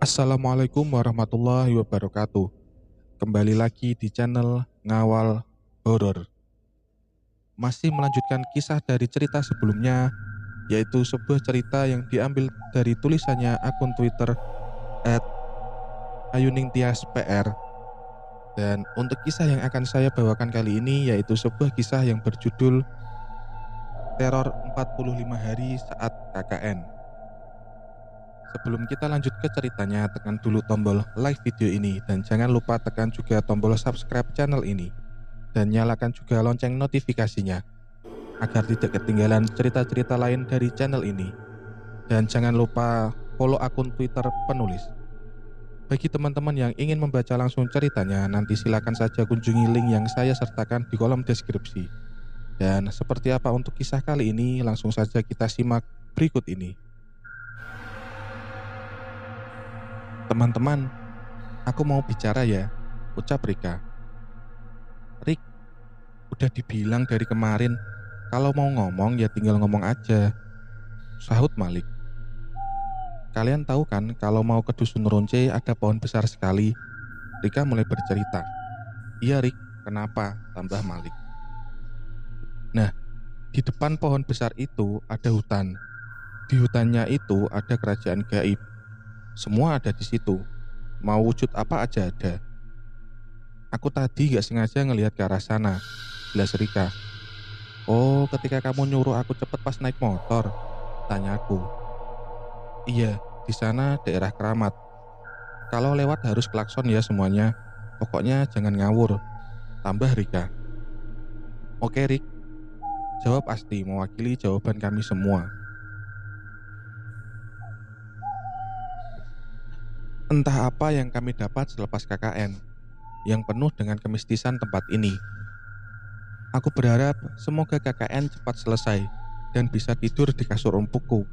Assalamualaikum warahmatullahi wabarakatuh. Kembali lagi di channel Ngawal Horor. Masih melanjutkan kisah dari cerita sebelumnya, yaitu sebuah cerita yang diambil dari tulisannya akun Twitter @ayuningtiaspr. Dan untuk kisah yang akan saya bawakan kali ini yaitu sebuah kisah yang berjudul Teror 45 Hari Saat KKN. Sebelum kita lanjut ke ceritanya, tekan dulu tombol like video ini dan jangan lupa tekan juga tombol subscribe channel ini dan nyalakan juga lonceng notifikasinya agar tidak ketinggalan cerita-cerita lain dari channel ini. Dan jangan lupa follow akun Twitter penulis. Bagi teman-teman yang ingin membaca langsung ceritanya, nanti silakan saja kunjungi link yang saya sertakan di kolom deskripsi. Dan seperti apa untuk kisah kali ini, langsung saja kita simak berikut ini. Teman-teman, aku mau bicara ya, ucap Rika. Rik, udah dibilang dari kemarin, kalau mau ngomong ya tinggal ngomong aja, sahut Malik. Kalian tahu kan kalau mau ke Dusun Ronce ada pohon besar sekali. Rika mulai bercerita. Iya Rik, kenapa? Tambah Malik. Nah, di depan pohon besar itu ada hutan. Di hutannya itu ada kerajaan gaib. Semua ada di situ. Mau wujud apa aja ada. Aku tadi gak sengaja ngelihat ke arah sana, jelas Rika. Oh, ketika kamu nyuruh aku cepet pas naik motor, tanyaku. Iya, di sana daerah keramat. Kalau lewat harus klakson ya semuanya. Pokoknya jangan ngawur, tambah Rika. Oke Rik, jawab Asti mewakili jawaban kami semua. Entah apa yang kami dapat selepas KKN, yang penuh dengan kemistisan tempat ini. Aku berharap semoga KKN cepat selesai dan bisa tidur di kasur empukku.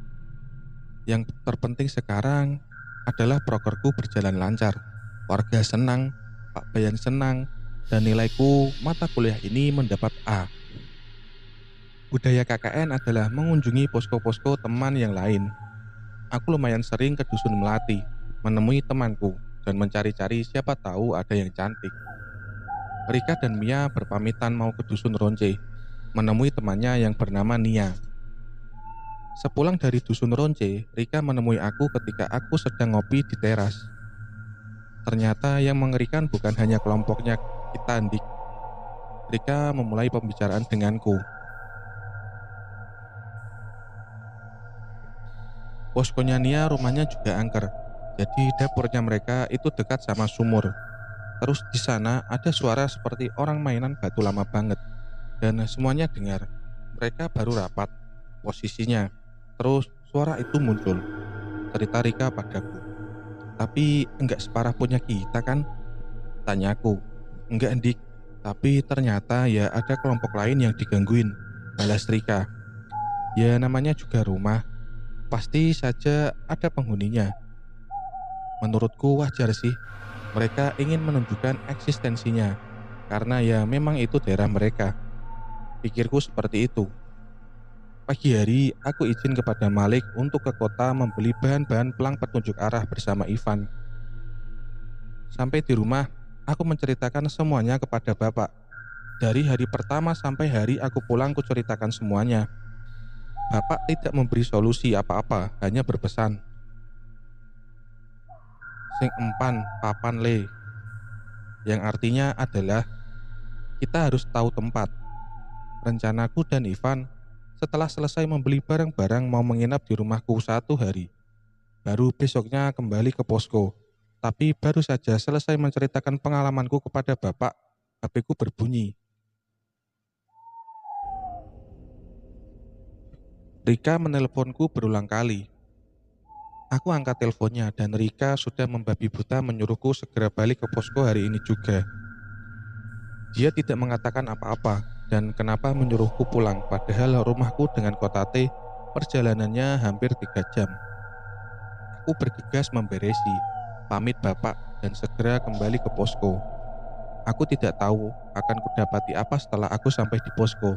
Yang terpenting sekarang adalah prokerku berjalan lancar. Warga senang, Pak Bayan senang, dan nilaiku mata kuliah ini mendapat A. Budaya KKN adalah mengunjungi posko-posko teman yang lain. Aku lumayan sering ke Dusun Melati, menemui temanku, dan mencari-cari siapa tahu ada yang cantik. Rika dan Mia berpamitan mau ke Dusun Ronce, menemui temannya yang bernama Nia. Sepulang dari Dusun Ronce, Rika menemui aku ketika aku sedang ngopi di teras. Ternyata yang mengerikan bukan hanya kelompoknya Kitandik. Rika memulai pembicaraan denganku. Poskonya Nia rumahnya juga angker, jadi dapurnya mereka itu dekat sama sumur. Terus di sana ada suara seperti orang mainan batu lama banget. Dan semuanya dengar. Mereka baru rapat posisinya. Terus suara itu muncul. Cerita Rika padaku. Tapi enggak separah punya kita kan? Tanyaku. Enggak Dik. Tapi ternyata ya ada kelompok lain yang digangguin. Balas Rika. Ya namanya juga rumah. Pasti saja ada penghuninya. Menurutku wajar sih. Mereka ingin menunjukkan eksistensinya. Karena ya memang itu daerah mereka. Pikirku seperti itu. Pagi hari, aku izin kepada Malik untuk ke kota membeli bahan-bahan pelang petunjuk arah bersama Ivan. Sampai di rumah, aku menceritakan semuanya kepada Bapak. Dari hari pertama sampai hari aku pulang kuceritakan semuanya. Bapak tidak memberi solusi apa-apa, hanya berpesan. Sing empan, papan le. Yang artinya adalah, kita harus tahu tempat. Rencanaku dan Ivan setelah selesai membeli barang-barang mau menginap di rumahku 1 hari. Baru besoknya kembali ke posko. Tapi baru saja selesai menceritakan pengalamanku kepada Bapak, HP-ku berbunyi. Rika menelponku berulang kali. Aku angkat teleponnya dan Rika sudah membabi buta menyuruhku segera balik ke posko hari ini juga. Dia tidak mengatakan apa-apa dan kenapa menyuruhku pulang padahal rumahku dengan kota T perjalanannya hampir 3 jam. Aku bergegas memberesi, pamit Bapak dan segera kembali ke posko. Aku tidak tahu akan kudapati apa setelah aku sampai di posko.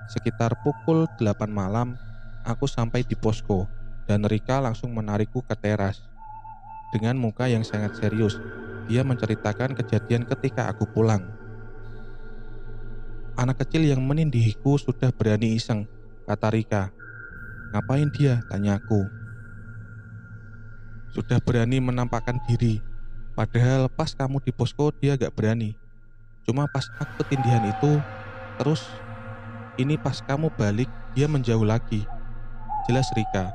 Sekitar pukul 8 malam, aku sampai di posko dan Rika langsung menarikku ke teras. dengan muka yang sangat serius. Dia menceritakan kejadian ketika aku pulang. Anak kecil yang menindihiku sudah berani iseng, kata Rika. Ngapain dia? Tanyaku. Sudah berani menampakkan diri. Padahal pas kamu di posko dia gak berani. Cuma pas aku ketindihan itu, terus ini pas kamu balik dia menjauh lagi. Jelas Rika.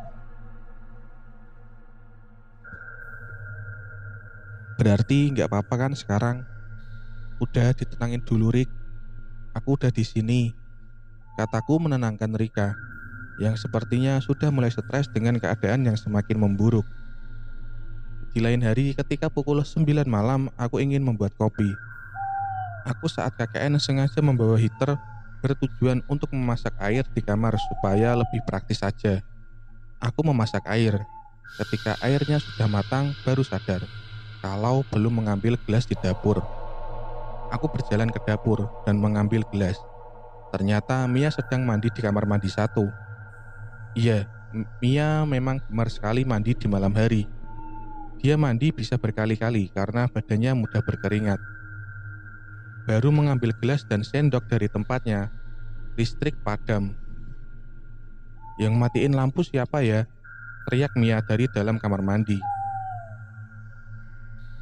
Berarti gak apa-apa kan sekarang? Udah ditenangin dulu Rik. Aku udah di sini. Kataku menenangkan Rika, yang sepertinya sudah mulai stres dengan keadaan yang semakin memburuk. Di lain hari ketika pukul 9 malam aku ingin membuat kopi. Aku saat KKN sengaja membawa heater bertujuan untuk memasak air di kamar supaya lebih praktis saja. Aku memasak air. Ketika airnya sudah matang baru sadar kalau belum mengambil gelas di dapur. Aku berjalan ke dapur dan mengambil gelas. Ternyata Mia sedang mandi di kamar mandi 1. Iya, Mia memang gemar sekali mandi di malam hari. Dia mandi bisa berkali-kali karena badannya mudah berkeringat. Baru mengambil gelas dan sendok dari tempatnya, listrik padam. Yang matiin lampu siapa ya? Teriak Mia dari dalam kamar mandi.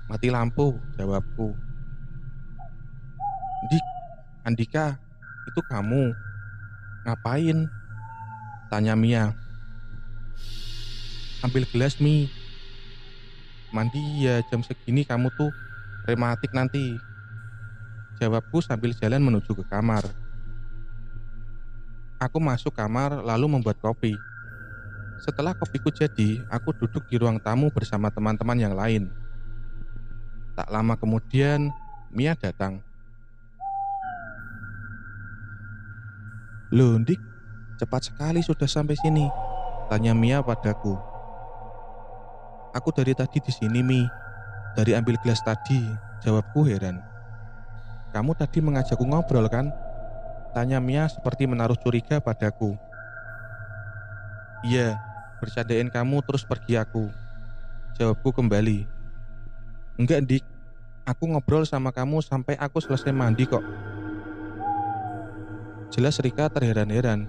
Mati lampu, jawabku. Dik, Andika, itu kamu. Ngapain? Tanya Mia. Ambil gelas Mi. Mandi ya jam segini kamu tuh rematik nanti. Jawabku sambil jalan menuju ke kamar. Aku masuk kamar lalu membuat kopi. Setelah kopiku jadi, aku duduk di ruang tamu bersama teman-teman yang lain. Tak lama kemudian, Mia datang. Loh Dik, cepat sekali sudah sampai sini, tanya Mia padaku. Aku dari tadi di sini Mi, dari ambil gelas tadi, jawabku heran. Kamu tadi mengajakku ngobrol kan? Tanya Mia seperti menaruh curiga padaku. Iya, bercandain kamu terus pergi aku, jawabku kembali. Enggak Dik, aku ngobrol sama kamu sampai aku selesai mandi kok. Jelas Rika terheran-heran.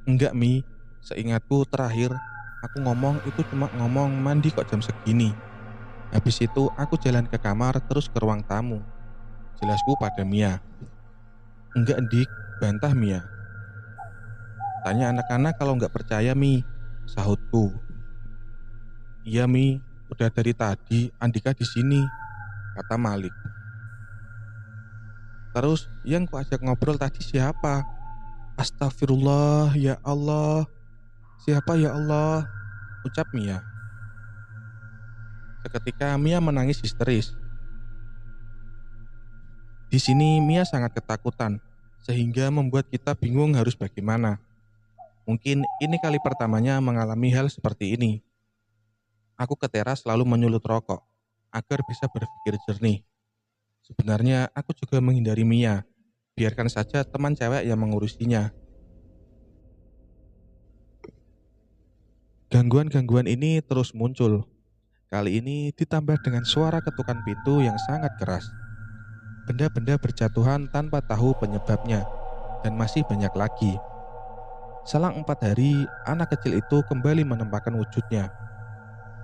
Enggak Mi, seingatku terakhir aku ngomong itu cuma ngomong mandi kok jam segini. Habis itu aku jalan ke kamar terus ke ruang tamu. Jelasku pada Mia. Enggak Dik, bantah Mia. Tanya anak-anak kalau enggak percaya Mi, sahutku. Iya Mi, udah dari tadi Andika di sini, kata Malik. Terus yang kuajak ngobrol tadi siapa? Astagfirullah ya Allah. Siapa ya Allah? Ucap Mia. Seketika Mia menangis histeris. Di sini Mia sangat ketakutan, sehingga membuat kita bingung harus bagaimana. Mungkin ini kali pertamanya mengalami hal seperti ini. Aku ke teras lalu menyulut rokok, agar bisa berpikir jernih. Sebenarnya aku juga menghindari Mia, biarkan saja teman cewek yang mengurusinya. Gangguan-gangguan ini terus muncul. Kali ini ditambah dengan suara ketukan pintu yang sangat keras. Benda-benda berjatuhan tanpa tahu penyebabnya, dan masih banyak lagi. Selang 4 hari, anak kecil itu kembali menampakkan wujudnya.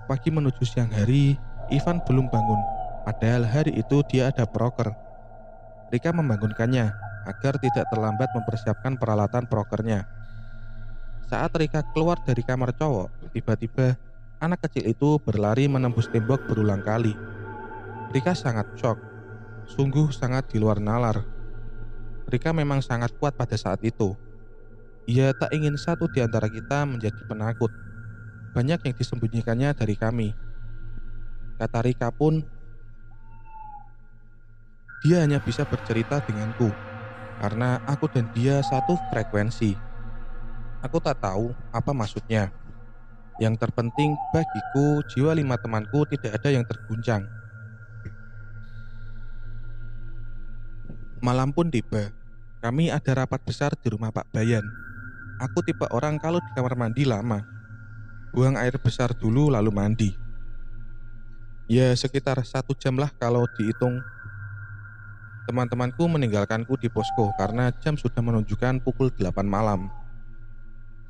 Pagi menuju siang hari, Ivan belum bangun, padahal hari itu dia ada proker. Rika membangunkannya agar tidak terlambat mempersiapkan peralatan prokernya. Saat Rika keluar dari kamar cowok, tiba-tiba anak kecil itu berlari menembus tembok berulang kali. Rika sangat shock, sungguh sangat di luar nalar. Rika memang sangat kuat pada saat itu. Ia tak ingin satu di antara kita menjadi penakut. Banyak yang disembunyikannya dari kami. Kata Rika pun, dia hanya bisa bercerita denganku, karena aku dan dia satu frekuensi. Aku tak tahu apa maksudnya. Yang terpenting bagiku, jiwa 5 temanku tidak ada yang terguncang. Malam pun tiba. Kami ada rapat besar di rumah Pak Bayan. Aku tipe orang kalau di kamar mandi lama. Buang air besar dulu lalu mandi. Ya sekitar 1 jam lah kalau dihitung. Teman-temanku meninggalkanku di posko karena jam sudah menunjukkan pukul 8 malam.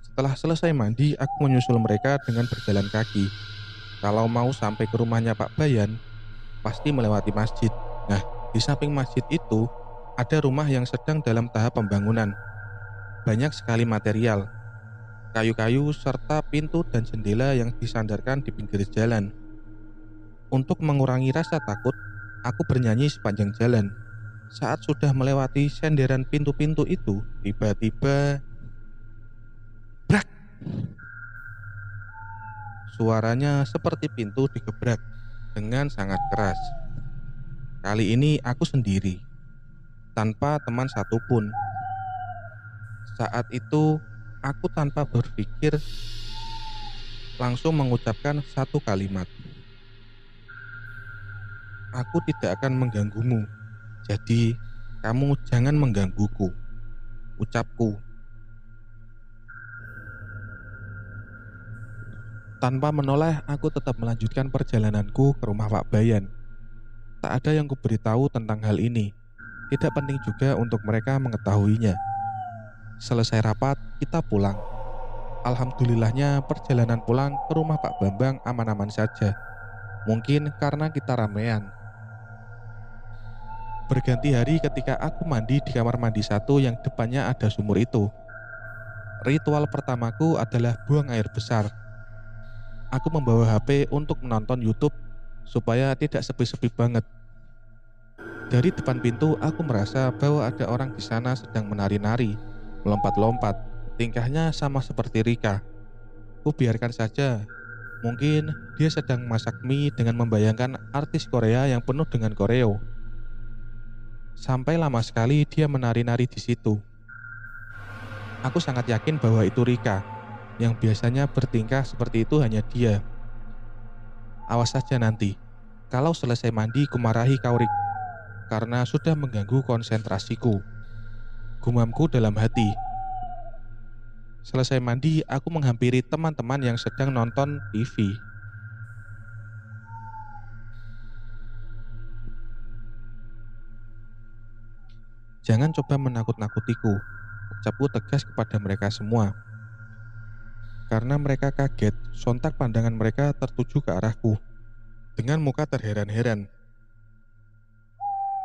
Setelah selesai mandi, aku menyusul mereka dengan berjalan kaki. Kalau mau sampai ke rumahnya Pak Bayan, pasti melewati masjid. Nah, di samping masjid itu, ada rumah yang sedang dalam tahap pembangunan. Banyak sekali material, kayu-kayu serta pintu dan jendela yang disandarkan di pinggir jalan. Untuk mengurangi rasa takut, aku bernyanyi sepanjang jalan. Saat sudah melewati senderan pintu-pintu itu, tiba-tiba brak! Suaranya seperti pintu digebrak dengan sangat keras. Kali ini aku sendiri, tanpa teman satupun. Saat itu, aku tanpa berpikir langsung mengucapkan satu kalimat. Aku tidak akan mengganggumu, jadi kamu jangan menggangguku, ucapku. Tanpa menoleh, aku tetap melanjutkan perjalananku ke rumah Pak Bayan. Tak ada yang kuberitahu tentang hal ini. Tidak penting juga untuk mereka mengetahuinya. Selesai rapat, kita pulang. Alhamdulillahnya perjalanan pulang ke rumah Pak Bambang aman-aman saja. Mungkin karena kita ramean. Berganti hari ketika aku mandi di kamar mandi satu yang depannya ada sumur itu. Ritual pertamaku adalah buang air besar. Aku membawa HP untuk menonton YouTube supaya tidak sepi-sepi banget. Dari depan pintu aku merasa bahwa ada orang di sana sedang menari-nari, melompat-lompat. Tingkahnya sama seperti Rika. Ku biarkan saja. Mungkin dia sedang masak mie dengan membayangkan artis Korea yang penuh dengan koreo. Sampai lama sekali dia menari-nari di situ. Aku sangat yakin bahwa itu Rika. Yang biasanya bertingkah seperti itu hanya dia. Awas saja nanti. Kalau selesai mandi kumarahi kau Rik, karena sudah mengganggu konsentrasiku. Gumamku dalam hati. Selesai mandi, aku menghampiri teman-teman yang sedang nonton TV. Jangan coba menakut-nakutiku, ucapku tegas kepada mereka semua. Karena mereka kaget, sontak pandangan mereka tertuju ke arahku. Dengan muka terheran-heran.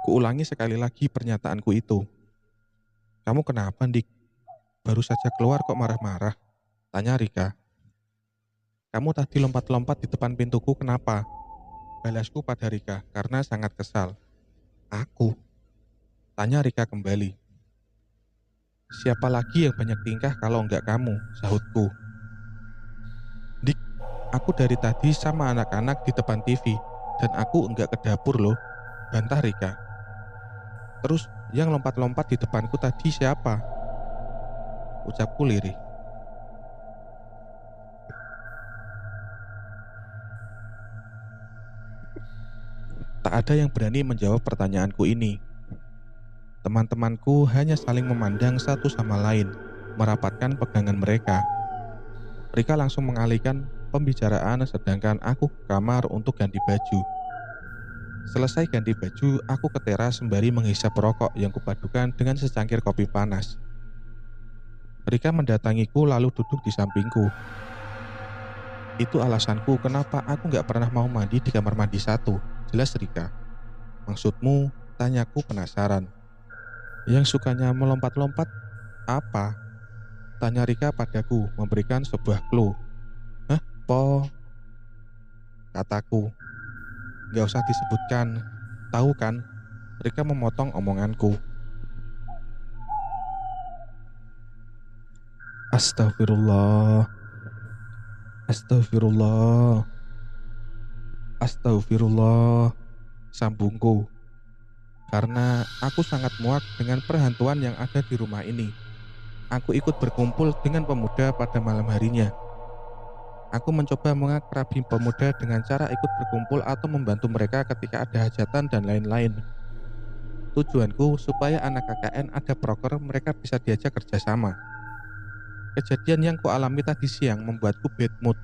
Kuulangi sekali lagi pernyataanku itu. Kamu kenapa, Dik? Baru saja keluar kok marah-marah? Tanya Rika. Kamu tadi lompat-lompat di depan pintuku kenapa? Balasku pada Rika karena sangat kesal. Aku? Tanya Rika kembali. Siapa lagi yang banyak tingkah kalau enggak kamu? Sahutku. Dik, aku dari tadi sama anak-anak di depan TV dan aku enggak ke dapur loh, bantah Rika. Terus yang lompat-lompat di depanku tadi siapa? Ucapku lirih. Tak ada yang berani menjawab pertanyaanku ini. Teman-temanku hanya saling memandang satu sama lain, merapatkan pegangan mereka. Rika langsung mengalihkan pembicaraan sedangkan aku ke kamar untuk ganti baju. Selesai ganti baju, aku ke teras sembari menghisap rokok yang kupadukan dengan secangkir kopi panas. Rika mendatangiku lalu duduk di sampingku. Itu alasanku kenapa aku gak pernah mau mandi di kamar mandi satu. Jelas Rika. Maksudmu? Tanyaku penasaran. Yang sukanya melompat-lompat apa? Tanya Rika padaku memberikan sebuah clue. Hah? Kataku. Gak usah disebutkan. Tahu kan? Rika memotong omonganku. Astagfirullah. Astagfirullah. Astagfirullah. Sambungku. Karena aku sangat muak dengan perhantuan yang ada di rumah ini. Aku ikut berkumpul dengan pemuda pada malam harinya. Aku mencoba mengakrabi pemuda dengan cara ikut berkumpul atau membantu mereka ketika ada hajatan dan lain-lain. Tujuanku supaya anak KKN ada proker mereka bisa diajak kerjasama. Kejadian yang kualami tadi siang membuatku bad mood.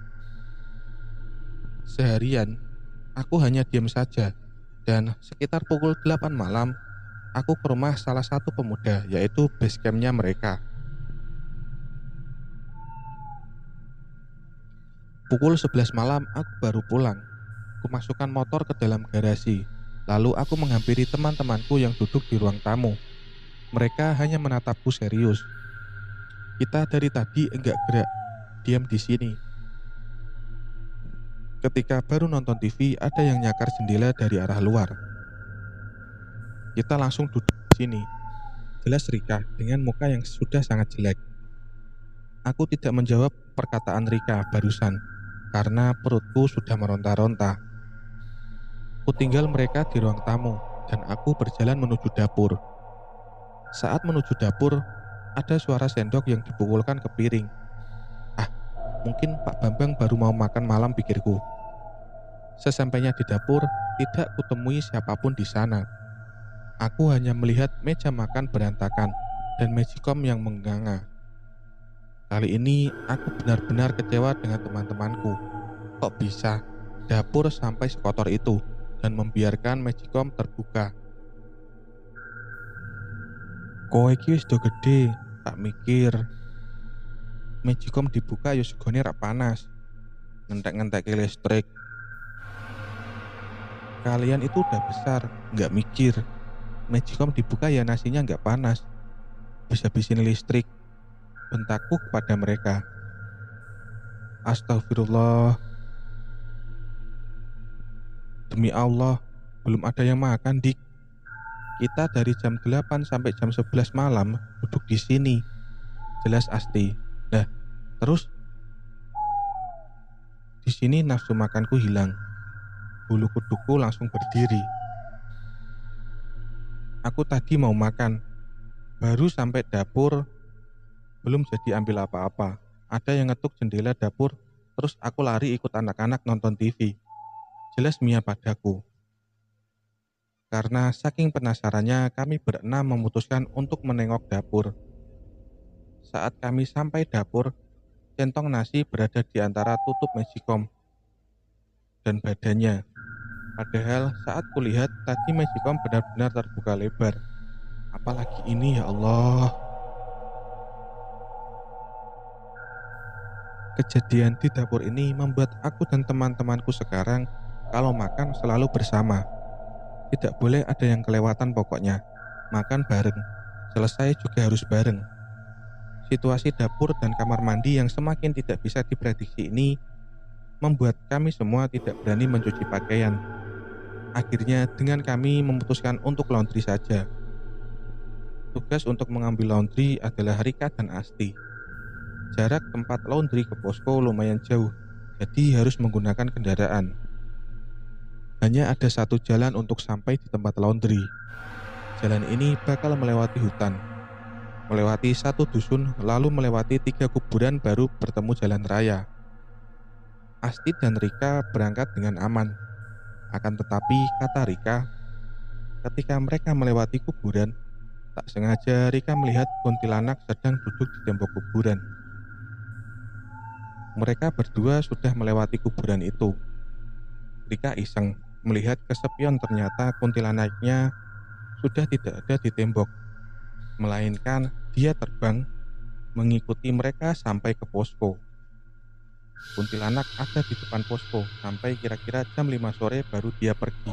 Seharian, aku hanya diam saja. Dan sekitar pukul 8 malam, aku ke rumah salah satu pemuda, yaitu base campnya mereka. Pukul 11 malam, aku baru pulang. Kumasukkan motor ke dalam garasi. Lalu aku menghampiri teman-temanku yang duduk di ruang tamu. Mereka hanya menatapku serius. Kita dari tadi enggak gerak, diam di sini. Ketika baru nonton TV, ada yang nyakar jendela dari arah luar. Kita langsung duduk di sini. Jelas Rika dengan muka yang sudah sangat jelek. Aku tidak menjawab perkataan Rika barusan karena perutku sudah meronta-ronta. Kutinggal mereka di ruang tamu dan aku berjalan menuju dapur. Saat menuju dapur, ada suara sendok yang dipukulkan ke piring. Ah, mungkin Pak Bambang baru mau makan malam, pikirku. Sesampainya di dapur, tidak kutemui siapapun di sana. Aku hanya melihat meja makan berantakan dan magicom yang mengganga. Kali ini aku benar-benar kecewa dengan teman-temanku. Kok bisa dapur sampai sekotor itu dan membiarkan magicom terbuka? Kowe iki wis do gede, tak mikir. Magicom dibuka ya segone rak panas. Ngentek-ngentek listrik. Kalian itu udah besar, nggak mikir. Magicom dibuka ya nasinya nggak panas. Bisa-bisin listrik. Bentakku kepada mereka. Astagfirullah. Demi Allah, belum ada yang makan, Dik. Kita dari jam 8 sampai jam 11 malam duduk di sini. Jelas Asti. Nah, terus di sini nafsu makanku hilang. Bulu kuduku langsung berdiri. Aku tadi mau makan. Baru sampai dapur, belum jadi ambil apa-apa. Ada yang ngetuk jendela dapur, terus aku lari ikut anak-anak nonton TV. Jelas Mia padaku. Karena saking penasarannya, kami berenam memutuskan untuk menengok dapur. Saat kami sampai dapur, centong nasi berada di antara tutup magicom dan badannya. Padahal saat kulihat tadi magicom benar-benar terbuka lebar. Apalagi ini, ya Allah. Kejadian di dapur ini membuat aku dan teman-temanku sekarang kalau makan selalu bersama. Tidak boleh ada yang kelewatan pokoknya. Makan bareng, selesai juga harus bareng. Situasi dapur dan kamar mandi yang semakin tidak bisa diprediksi ini membuat kami semua tidak berani mencuci pakaian. Akhirnya dengan kami memutuskan untuk laundry saja. Tugas untuk mengambil laundry adalah Rika dan Asti. Jarak tempat laundry ke posko lumayan jauh, jadi harus menggunakan kendaraan. Hanya ada satu jalan untuk sampai di tempat laundry. Jalan ini bakal melewati hutan, melewati satu dusun, lalu melewati 3 kuburan baru bertemu jalan raya. Asti dan Rika berangkat dengan aman. Akan tetapi, kata Rika, ketika mereka melewati kuburan, tak sengaja Rika melihat kuntilanak sedang duduk di tembok kuburan. Mereka berdua sudah melewati kuburan itu. Rika iseng melihat kesepian, ternyata kuntilanaknya sudah tidak ada di tembok, melainkan dia terbang mengikuti mereka sampai ke posko. Kuntilanak ada di depan posko sampai kira-kira jam 5 sore baru dia pergi.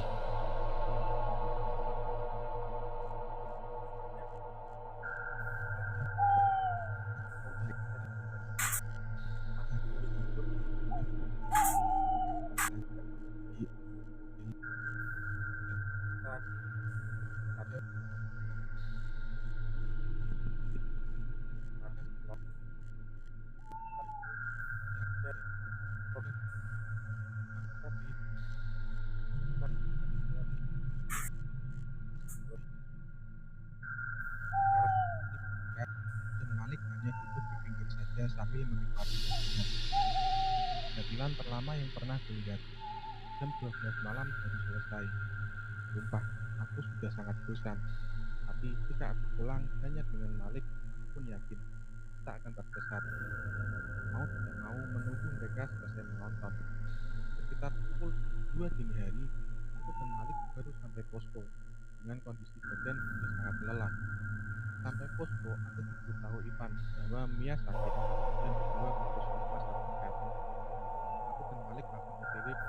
Dan Malik hanya duduk di pinggir saja sambil menikmati kopinya. Kehadiran terlama yang pernah dilihat. Jam 12 malam baru selesai. Sumpah, aku sudah sangat bosan. Jadi jika aku pulang hanya dengan Malik, aku pun yakin kita akan tersesat. Mau tidak mau menunggu mereka selesai menonton. Sekitar pukul 2 dini hari, aku dan Malik baru sampai posko dengan kondisi badan sudah sangat lelah. Sampai posko, aku diberitahu Ivan bahwa Mia sakit dan dibawa ke puskesmas terdekat. Aku dan Malik langsung OTW ke